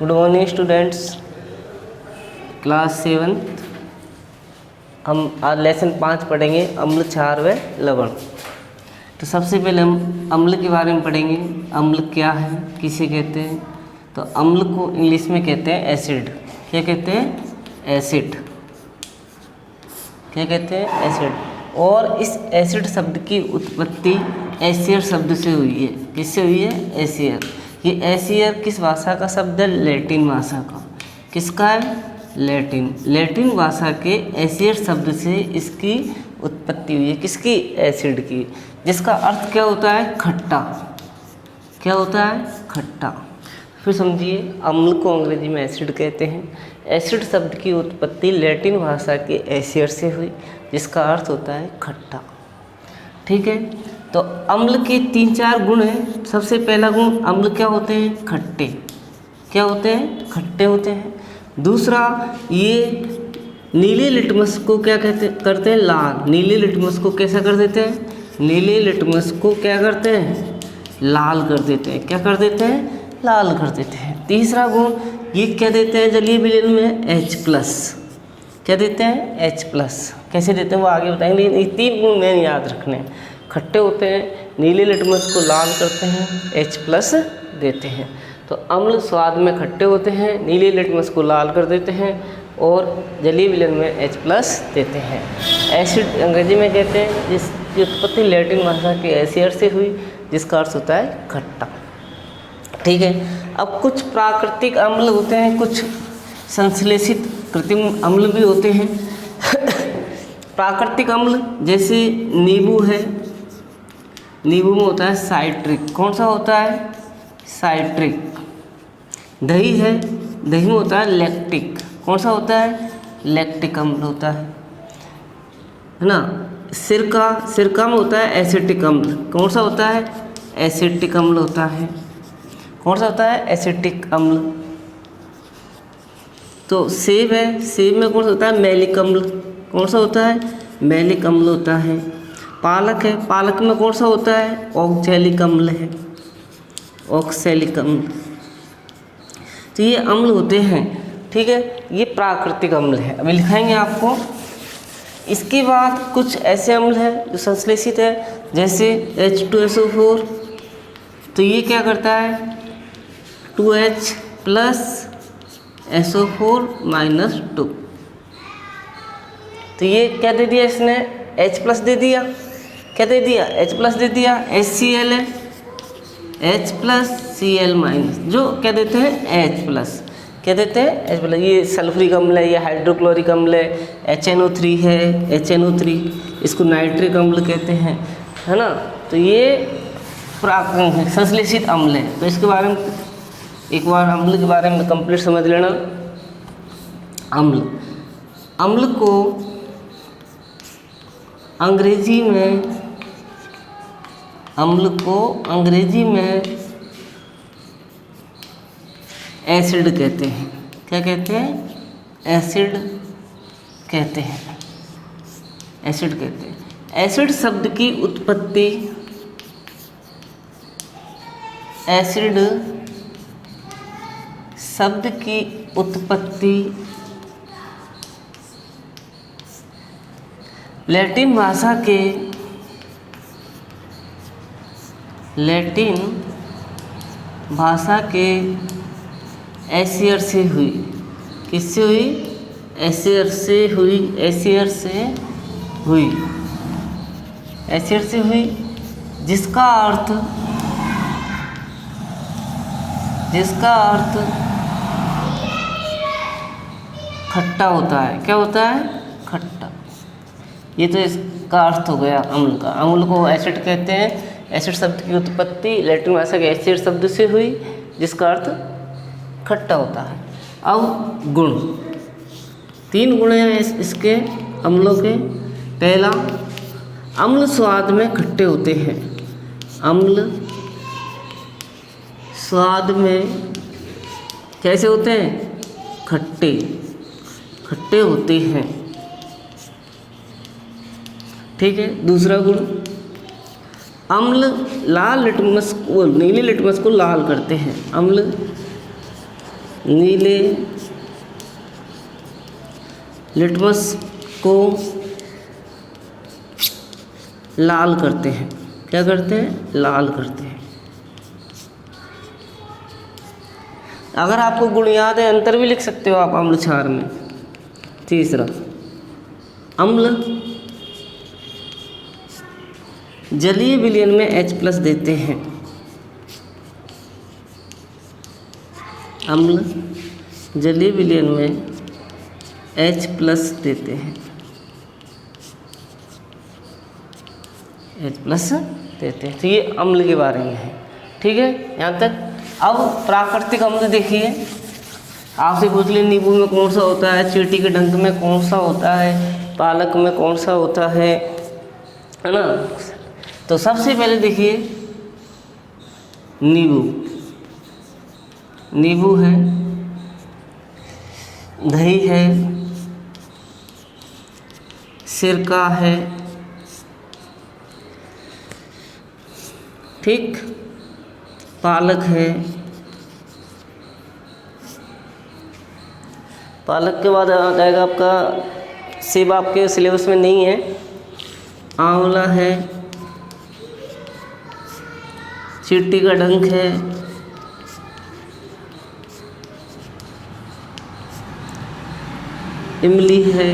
Good morning students, class 7th। हम आज lesson 5 पढ़ेंगे, अम्ल, क्षार व लवण। तो सबसे पहले हम अम्ल के बारे में पढ़ेंगे। अम्ल क्या है, किसे कहते हैं? तो अम्ल को इंग्लिश में कहते हैं एसिड। क्या कहते हैं? एसिड। क्या कहते हैं? एसिड। और इस एसिड शब्द की उत्पत्ति एसियर शब्द से हुई है। किससे हुई है? एसियर। ये एसियर किस भाषा का शब्द है? लैटिन भाषा का। किसका है? लैटिन। लैटिन भाषा के एसियर शब्द से इसकी उत्पत्ति हुई है। किसकी? एसिड की। जिसका अर्थ क्या होता है? खट्टा। क्या होता है? खट्टा। फिर समझिए, अम्ल को अंग्रेजी में एसिड कहते हैं। एसिड शब्द की उत्पत्ति लैटिन भाषा के एसियर से हुई, जिसका अर्थ होता है खट्टा। ठीक है। तो अम्ल के 3-4 गुण हैं। सबसे पहला गुण, अम्ल क्या होते हैं? खट्टे। क्या होते हैं? खट्टे होते हैं। दूसरा, ये नीले लिटमस को क्या करते हैं? लाल। नीले लिटमस को कैसा कर देते हैं? नीले लिटमस को क्या करते हैं? लाल कर देते हैं। क्या कर देते हैं? लाल कर देते हैं। तीसरा गुण, ये क्या देते हैं जलीय विलयन में? H+। क्या देते हैं? H+। कैसे देते हैं वो आगे बताएंगे, लेकिन ये 3 गुण मैंने याद रखने हैं। खट्टे होते हैं, नीले लिटमस को लाल करते हैं, H+ देते हैं। तो अम्ल स्वाद में खट्टे होते हैं, नीले लिटमस को लाल कर देते हैं और जलीय विलयन में H+ देते हैं। एसिड अंग्रेजी में कहते हैं, जिसकी उत्पत्ति लैटिन भाषा के एसियर से हुई, जिसका अर्थ होता है खट्टा। ठीक है। अब कुछ प्राकृतिक अम्ल होते हैं, कुछ संश्लेषित कृत्रिम अम्ल भी होते हैं। प्राकृतिक अम्ल जैसे नींबू है, नींबू में होता है साइट्रिक। कौन सा होता है? साइट्रिक। दही है, दही में होता है लैक्टिक। कौन सा होता है? लैक्टिक अम्ल होता है ना। सिरका, सिरका में होता है एसिटिक अम्ल। कौन सा होता है? एसिटिक अम्ल होता है। कौन सा होता है? एसिटिक अम्ल। तो सेब है, सेब में कौन सा होता है? मैलिक अम्ल। कौन सा होता है? मैलिक अम्ल होता है। पालक है, पालक में कौन सा होता है? ऑक्सैलिक अम्ल है। ऑक्सैलिक अम्ल। तो ये अम्ल होते हैं। ठीक है, ये प्राकृतिक अम्ल है। अभी लिखाएंगे आपको। इसके बाद कुछ ऐसे अम्ल हैं जो संश्लेषित है, जैसे H2SO4। तो ये क्या करता है? 2H+SO4-2। तो ये क्या दे दिया इसने? H+ दे दिया। क्या दे दिया? H+ दे दिया। HCl है, H+Cl-, जो क्या देते हैं? H+। क्या देते हैं? H+। ये सल्फ्यूरिक अम्ल है, ये हाइड्रोक्लोरिक अम्ल है, HNO3 है, HNO3, इसको नाइट्रिक अम्ल कहते हैं, है ना। तो ये प्राकृतिक संश्लेषित अम्ल है। तो इसके बारे में एक बार अम्ल के बारे में कंप्लीट समझ लेना। अम्ल, अम्ल को अंग्रेजी में, अम्ल को अंग्रेजी में एसिड कहते हैं। क्या कहते हैं? एसिड कहते हैं। एसिड कहते हैं। एसिड शब्द की उत्पत्ति, एसिड शब्द की उत्पत्ति लैटिन भाषा के, लैटिन भाषा के एसियर से हुई। किससे हुई? एसियर से हुई। एसियर से हुई। एसियर से हुई, जिसका अर्थ, जिसका अर्थ खट्टा होता है। क्या होता है? खट्टा। ये तो इसका अर्थ हो गया अम्ल का। अम्ल को एसिड कहते हैं। एसिड शब्द की उत्पत्ति लैटिन भाषा के एसिड शब्द से हुई, जिसका अर्थ खट्टा होता है। अब गुण, 3 गुण हैं इसके अम्लों के। पहला, अम्ल स्वाद में खट्टे होते हैं। अम्ल स्वाद में कैसे होते हैं? खट्टे, खट्टे होते हैं। ठीक है। दूसरा गुण, अम्ल लाल लिटमस को, नीले लिटमस को लाल करते हैं। अम्ल नीले लिटमस को लाल करते हैं। क्या करते हैं? लाल करते हैं। अगर आपको गुण याद है, अंतर भी लिख सकते हो आप अम्ल क्षार में। तीसरा, अम्ल जलीय विलयन में H+ देते हैं। अम्ल जलीय विलयन में H+ देते हैं, H+ देते हैं। तो ये अम्ल के बारे में है। ठीक है, यहाँ तक। अब प्राकृतिक अम्ल देखिए, आपसे पूछ ले नींबू में कौन सा होता है, चींटी के डंक में कौन सा होता है, पालक में कौन सा होता है ना। तो सबसे पहले देखिए नींबू, नींबू है, दही है, सिरका है, ठीक, पालक है। पालक के बाद आ जाएगा आपका, सेब आपके सिलेबस में नहीं है, आंवला है, चींटी का डंक है, इमली है।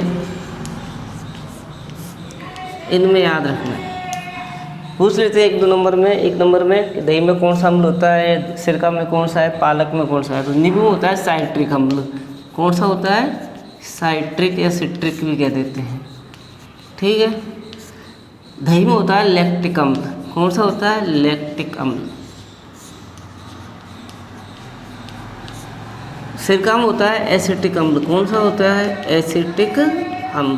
इनमें याद रखना है। पूछ लेते हैं एक नंबर में दही में कौन सा अम्ल होता है, सिरका में कौन सा है, पालक में कौन सा है। तो नींबू में होता है साइट्रिक अम्ल। कौन सा होता है? साइट्रिक या सिट्रिक भी कह देते हैं। ठीक है। दही में होता है लैक्टिक अम्ल। कौन सा होता है? लैक्टिक अम्ल। सिरका में होता है एसिटिक अम्ल। कौन सा होता है? एसिटिक अम्ल।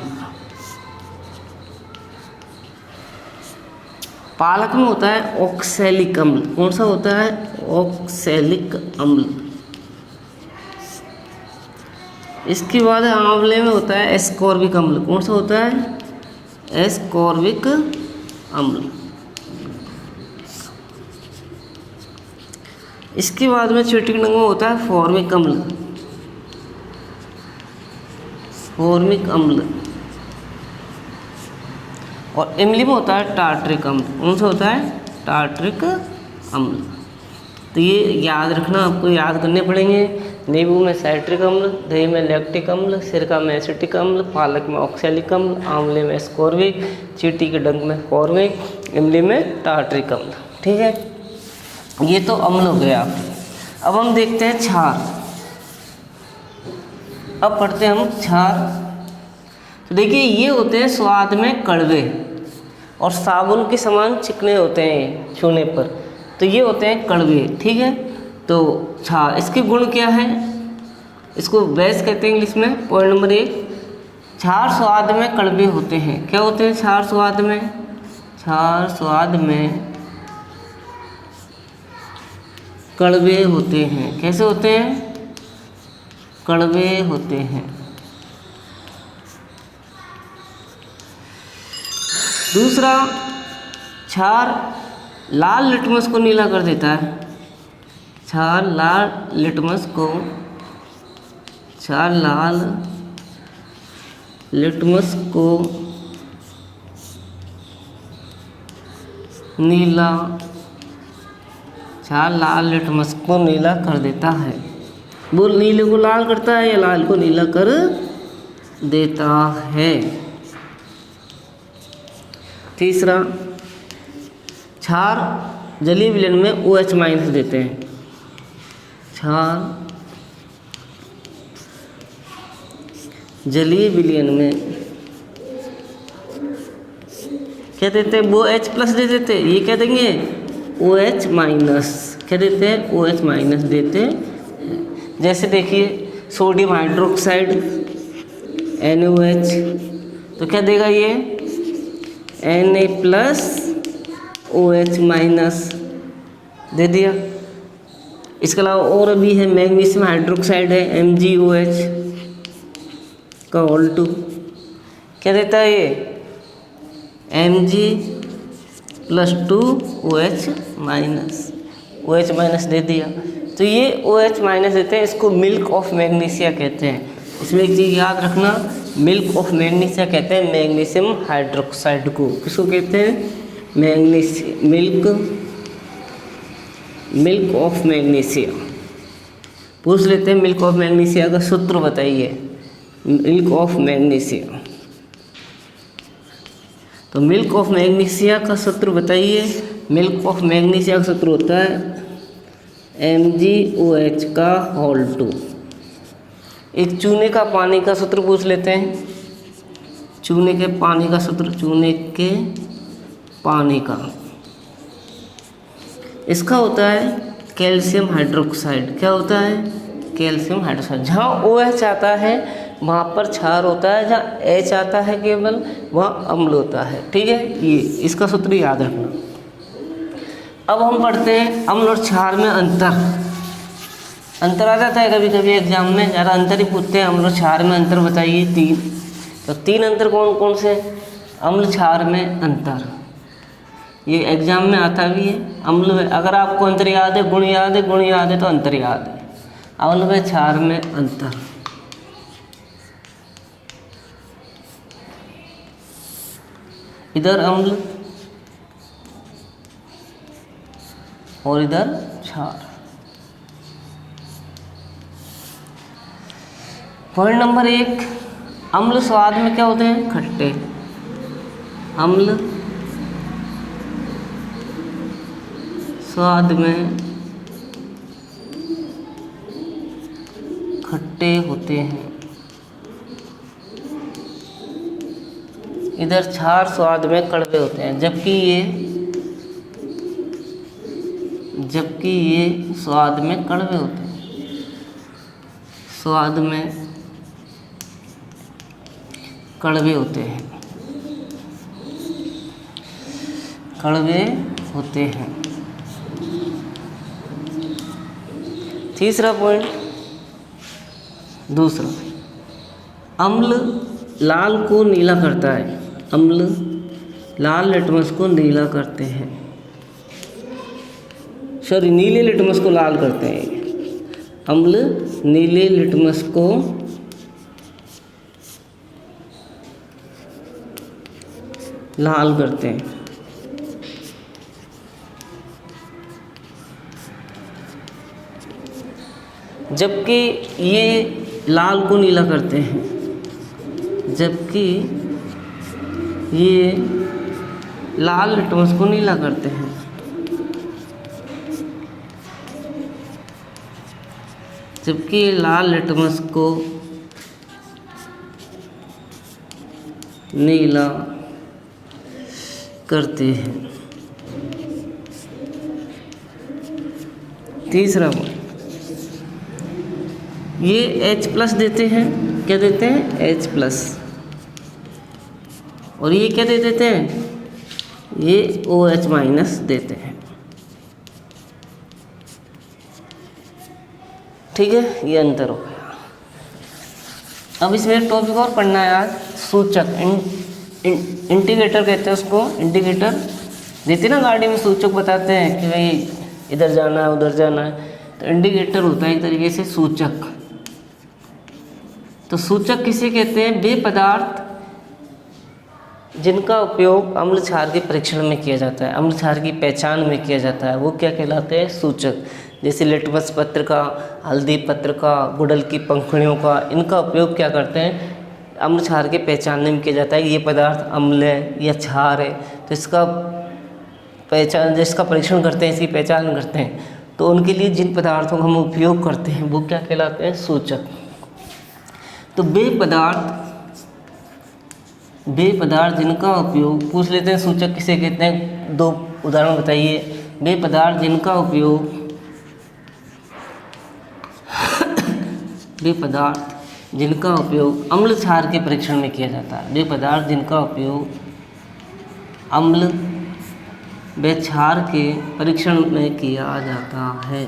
पालक में होता है ऑक्सैलिक अम्ल। कौन सा होता है? ऑक्सैलिक अम्ल। इसके बाद आंवले में होता है एस्कॉर्बिक अम्ल। कौन सा होता है? एस्कॉर्बिक अम्ल। इसके बाद में चींटी के डंक में होता है फॉर्मिक अम्ल। फॉर्मिक अम्ल। और इमली में होता है टार्ट्रिक अम्ल। कौन सा होता है? टार्ट्रिक अम्ल। तो ये याद रखना, आपको याद करने पड़ेंगे। नींबू में साइट्रिक अम्ल, दही में लैक्टिक अम्ल, सिरका में एसिटिक अम्ल, पालक में ऑक्सैलिक अम्ल, आंवले में एस्कॉर्बिक, चींटी के डंक में फॉर्मिक, इमली में टार्ट्रिक अम्ल। ठीक है, ये तो अम्ल हो गया आपके। अब हम देखते हैं क्षार। अब पढ़ते हैं हम क्षार। तो देखिए, ये होते हैं स्वाद में कड़वे और साबुन के समान चिकने होते हैं छूने पर। तो ये होते हैं कड़वे। ठीक है। तो क्षार, इसके गुण क्या है? इसको बेस कहते हैं इंग्लिश में। पॉइंट नंबर 1, क्षार स्वाद में कड़वे होते हैं। क्या होते हैं क्षार स्वाद में? क्षार स्वाद में कड़वे होते हैं। कैसे होते हैं? कड़वे होते हैं। दूसरा, क्षार लाल लिटमस को नीला कर देता है। क्षार लाल लिटमस को नीला, क्षार लाल लिटमस को नीला कर देता है। वो नीले को लाल करता है या लाल को नीला कर देता है। तीसरा, क्षार जलीय विलयन में OH- देते हैं। क्षार जलीय विलयन में क्या देते हैं? वो H+ दे देते हैं। ये क्या देंगे? OH-। क्या देते हैं? OH- देते हैं। जैसे देखिए, सोडियम हाइड्रोक्साइड NaOH, तो क्या देगा ये? Na+OH- दे दिया। इसके अलावा और भी है, मैग्नीशियम हाइड्रोक्साइड है MgOH का होल 2। क्या देता है ये? Mg+2OH-। OH- दे दिया। तो ये OH माइनस देते हैं, इसको मिल्क ऑफ मैग्नीशिया कहते हैं। इसमें एक चीज़ याद रखना, मिल्क ऑफ मैग्नीशिया कहते हैं मैग्नीशियम हाइड्रोक्साइड को। किसको कहते हैं? Milk of magnesia. पूछ लेते हैं मिल्क ऑफ मैग्नीशिया का सूत्र बताइए। मिल्क ऑफ मैग्नीशिया, तो मिल्क ऑफ मैग्नीशिया का सूत्र बताइए। मिल्क ऑफ मैग्नीशिया का सूत्र होता है MgOH का होल 2। एक चूने का पानी का सूत्र पूछ लेते हैं। चूने के पानी का सूत्र, चूने के पानी का, इसका होता है कैल्शियम हाइड्रोक्साइड। क्या होता है? Calcium hydroxide. जहाँ OH आता है वहाँ पर क्षार होता है, जहाँ H आता है केवल वहाँ अम्ल होता है। ठीक है, ये इसका सूत्र याद रखना। अब हम पढ़ते हैं अम्ल और क्षार में अंतर। अंतर आ जाता है कभी कभी एग्जाम में, ज़्यादा अंतर ही पूछते हैं। अम्ल और क्षार में अंतर बताइए 3। तो 3 अंतर कौन कौन से? अम्ल क्षार में अंतर, ये एग्जाम में आता भी है। अम्ल में अगर आपको अंतर याद है, गुण याद है, गुण याद है तो अंतर याद है। अम्ल में क्षार में अंतर, इधर अम्ल और इधर क्षार। पॉइंट नंबर 1, अम्ल स्वाद में क्या होते हैं? खट्टे। अम्ल स्वाद में खट्टे होते हैं। इधर क्षार स्वाद में कड़वे होते हैं, जबकि ये स्वाद में कड़वे होते हैं। स्वाद में कड़वे होते हैं, कड़वे होते हैं। तीसरा पॉइंट, दूसरा, अम्ल लाल को नीला करता है। अम्ल लाल लिटमस को नीला करते हैं, सॉरी नीले लिटमस को लाल करते हैं। अम्ल नीले लिटमस को लाल करते हैं, जबकि ये लाल को नीला करते हैं। जबकि ये लाल लिटमस को नीला करते हैं। जबकि ये लाल लिटमस को नीला करते हैं। तीसरा पॉइंट, ये H+ देते हैं। क्या देते हैं? H+। और ये क्या दे देते हैं? ये OH- देते हैं। ठीक है, ये अंतर हो गया। अब इसमें एक टॉपिक और पढ़ना है आज, सूचक। इंडिकेटर कहते हैं उसको। इंडिकेटर देते ना गाड़ी में, सूचक बताते हैं कि भाई इधर जाना है, उधर जाना है। तो इंडिकेटर होता है एक तरीके से सूचक। तो सूचक किसे कहते हैं? वे पदार्थ जिनका उपयोग अम्ल क्षार के परीक्षण में किया जाता है, अम्ल क्षार की पहचान में किया जाता है, वो क्या कहलाते हैं? सूचक। जैसे लिटमस पत्र का, हल्दी पत्र का, गुड़हल की पंखुड़ियों का, इनका उपयोग क्या करते हैं? अम्ल क्षार के पहचानने में किया जाता है कि ये पदार्थ अम्ल है या क्षार है। तो इसका परीक्षण करते हैं, इसकी पहचान करते हैं। तो उनके लिए जिन पदार्थों का हम उपयोग करते हैं वो क्या कहलाते हैं? सूचक। तो वे पदार्थ जिनका उपयोग, पूछ लेते हैं सूचक किसे कहते हैं? 2 उदाहरण बताइए। वे पदार्थ जिनका उपयोग अम्ल क्षार के परीक्षण में किया जाता है। वे पदार्थ जिनका उपयोग अम्ल व क्षार के परीक्षण में किया जाता है,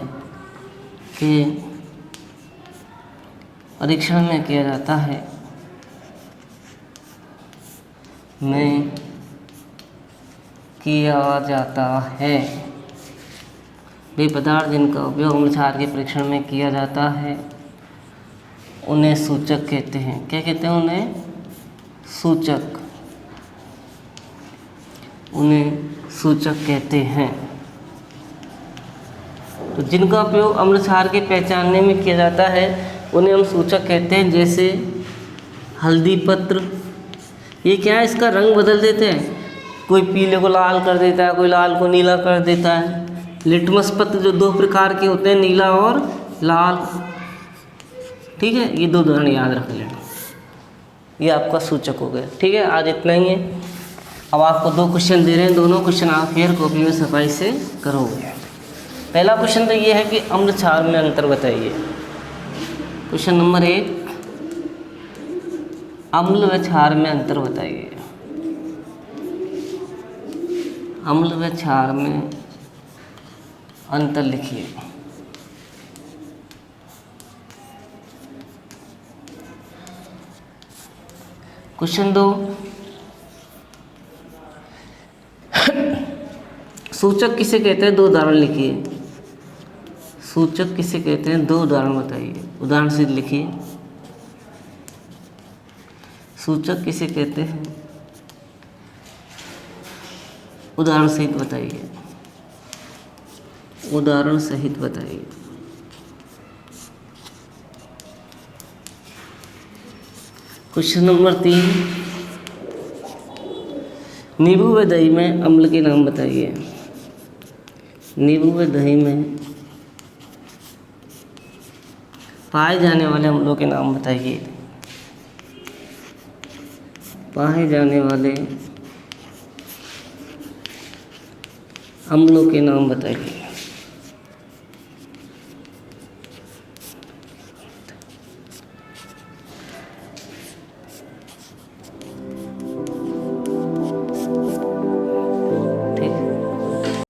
वे पदार्थ जिनका उपयोग अम्ल क्षार के परीक्षण में किया जाता है उन्हें सूचक कहते हैं। क्या कहते हैं उन्हें? सूचक। उन्हें सूचक कहते हैं। तो जिनका उपयोग अम्ल क्षार के पहचानने में किया जाता है उन्हें हम सूचक कहते हैं। जैसे हल्दी पत्र, ये क्या है, इसका रंग बदल देते हैं, कोई पीले को लाल कर देता है, कोई लाल को नीला कर देता है। लिटमस पत्र जो 2 प्रकार के होते हैं, नीला और लाल, ठीक है, ये 2 उदाहरण याद रख लेना। ये आपका सूचक हो गया। ठीक है, आज इतना ही है। अब आपको 2 क्वेश्चन दे रहे हैं, दोनों क्वेश्चन आप फिर कॉपी में सफाई से करोगे। पहला क्वेश्चन तो ये है कि अम्ल क्षार में अंतर बताइए। क्वेश्चन नंबर 1, अम्ल व क्षार में अंतर बताइए। अम्ल व क्षार में अंतर लिखिए। क्वेश्चन 2, सूचक किसे कहते हैं? 2 उदाहरण लिखिए। सूचक किसे कहते हैं? 2 उदाहरण बताइए। उदाहरण से लिखिए। सूचक किसे कहते हैं? उदाहरण सहित बताइए। उदाहरण सहित बताइए। क्वेश्चन नंबर 3, नींबू व दही में अम्ल के नाम बताइए। नींबू व दही में पाए जाने वाले अम्लों के नाम बताइए। पाए जाने वाले अम्लों के नाम बताइए।